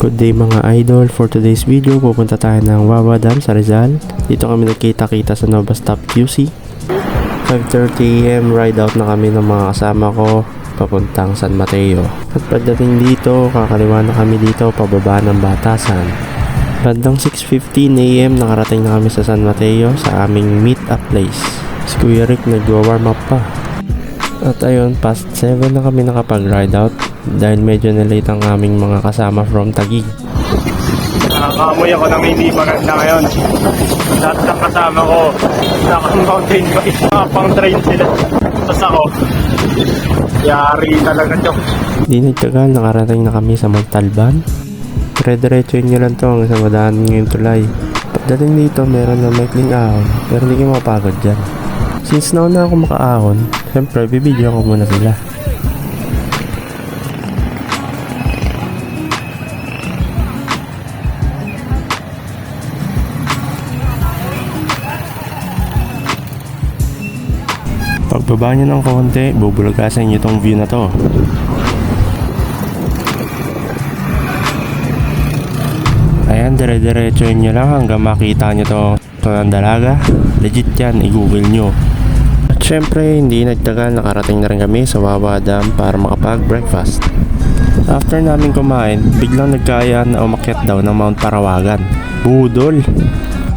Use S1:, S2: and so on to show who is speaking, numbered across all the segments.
S1: Good day mga idol, for today's video pupunta tayo ng Wawa Dam sa Rizal. Dito kami nagkita-kita sa Nova Stop QC. 5:30 AM ride out na kami ng mga kasama ko papuntang San Mateo. At pagdating dito, kakaliwa na kami dito pababa ng Batasan. Bandang 6:15 AM nakarating na kami sa San Mateo sa aming meet up place. Si Kuya Rick nagwa-warm up pa. At ayun, past 7 na kami nakapag-ride out dahil medyo na-late ang aming mga kasama from Taguig.
S2: Nakakamoy ako ng hindi maganda ngayon. Lahat ng kasama ko naka-mountain bike, pang train sila. Tapos ako, yari talaga to.
S1: Di nagtagal, nakarating na kami sa Magtalban. Dire-diretsuin nyo lang to hanggang sa madaan nyo yung tulay. Pagdating dito, meron na maikling ahon, pero hindi kayo mapagod dyan. Since nauna ako makaahon, syempre bibidyo ko muna sila. Pagbaba nyo ng konti, bubulagasan nyo tong view na to. Ayan, dire-diretsuin nyo lang hanggang makita nyo to ng dalaga. Legit yan, i-google nyo. At syempre, hindi nagtagal, nakarating na rin kami sa Wawa Dam para makapag-breakfast. After namin kumain, biglang nagkaya na umakyat daw ng Mount Parawagan. Budol!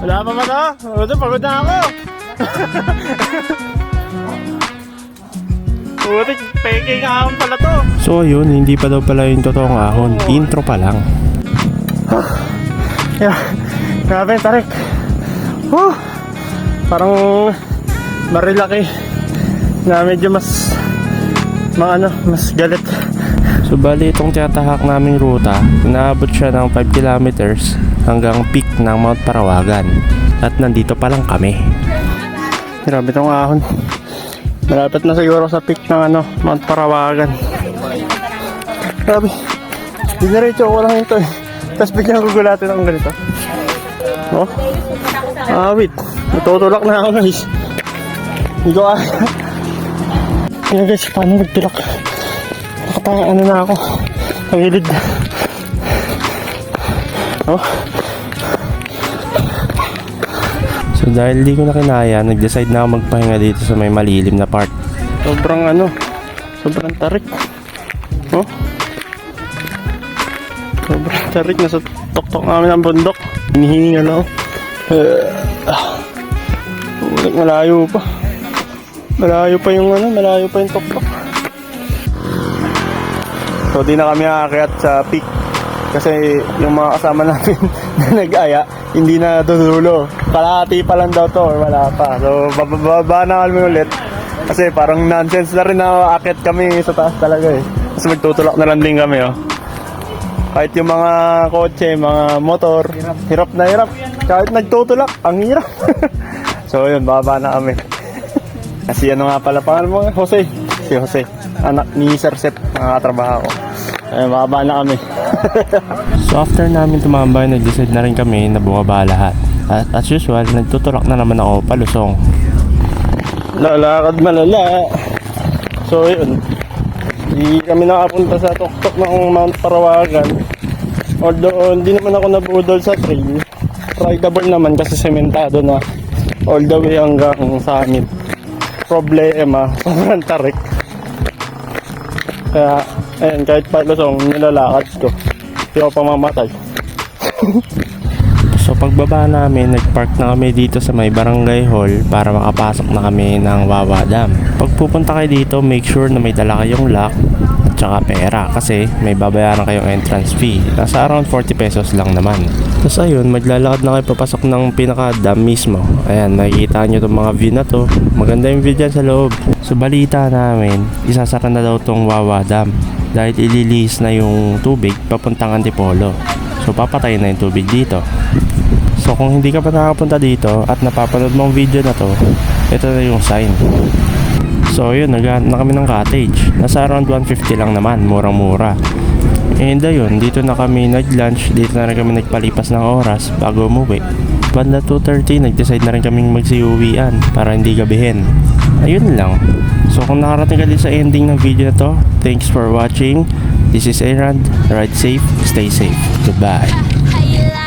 S2: Wala pa ba to? Pagod na ako! Putik, peking ahon pala to.
S1: So ayun, hindi pa daw pala yung totoong ahon. Intro pa lang.
S2: Yeah, grabe, tarik. Parang marilaki na medyo mas mas galit.
S1: So bali itong tiyatahak naming ruta, inaabot siya ng 5 kilometers hanggang peak ng Mount Parawagan. At nandito pa lang kami.
S2: Grabe itong ahon. Malapit na siguro sa peak ng Mount Parawagan. Grabe. Diniretso ko lang ito eh. Tapos biglang gugulatin ang ganito. Oh. Wait. Natutulak na ako guys. Hindi ko Ayan guys, paano nagtulak? Nakapang na ako. Ang gilid. Oh.
S1: So dahil di ko na kinaya, nag-decide na ako magpahinga dito sa may malilim na part.
S2: Sobrang tarik. Oh. Sobrang tarik, nasa tuktok namin ang bundok. Hinihinga na ako. Malayo pa. Malayo pa yung tuktok. So di na kami aakyat sa peak. Kasi yung mga kasama namin na nag-aya, hindi na dudulo. Kalahati pa lang daw to or wala pa. So bababa na kami ulit. Kasi parang nonsense na rin na aakyat kami sa taas talaga eh. Kasi magtutulak na lang din kami oh. Kahit yung mga kotse, mga motor, hirap na hirap. Kahit nagtutulak, ang hirap. So yun, bababa na kami. Kasi ano nga pala pangalan mo? Jose. Si Jose. Anak ni Sir Seth, nakakatrabaho ko. Ayun, bababa na kami.
S1: So after namin tumambay, nag-decide na rin kami na bumaba lahat. At as usual, nagtutulak na naman ako palusong.
S2: Lalakad malala. So yun, hindi kami nakapunta sa tuktok ng Mount Parawagan. Although hindi naman ako nabudol sa trail, rideable naman kasi sementado na all the way hanggang sa amin. Problema, sobrang tarik. Kaya ayun, kahit palusong nilalakad ko, hindi ako pamamatay.
S1: So pagbaba namin, nagpark na kami dito sa may barangay hall para makapasok na kami ng Wawa Dam. Pag pupunta kayo dito, make sure na may dala kayong lock at saka pera kasi may babayaran kayong entrance fee. Nasa around 40 pesos lang naman. Tapos ayun, maglalakad na kayo papasok ng pinaka-dam mismo. Ayan, makikita nyo itong mga view na to. Maganda yung view dyan sa loob. So balita namin, isasara na daw tong Wawa Dam dahil ililihis na yung tubig papuntang Antipolo. So papatayin na yung tubig dito. So kung hindi ka pa nakapunta dito at napapanood mong video na to, ito na yung sign. So yun, naghahanap na kami ng cottage. Nasa around 150 lang naman, murang-mura. And ayun, dito na kami nag-lunch, dito na rin kami nagpalipas ng oras bago umuwi. Banda 2:30, nag-decide na rin kaming magsiuwian para hindi gabihin. Ayun lang. So kung nakarating ka din sa ending ng video na to, thanks for watching. This is Aaron. Ride safe, stay safe. Goodbye.
S3: How you like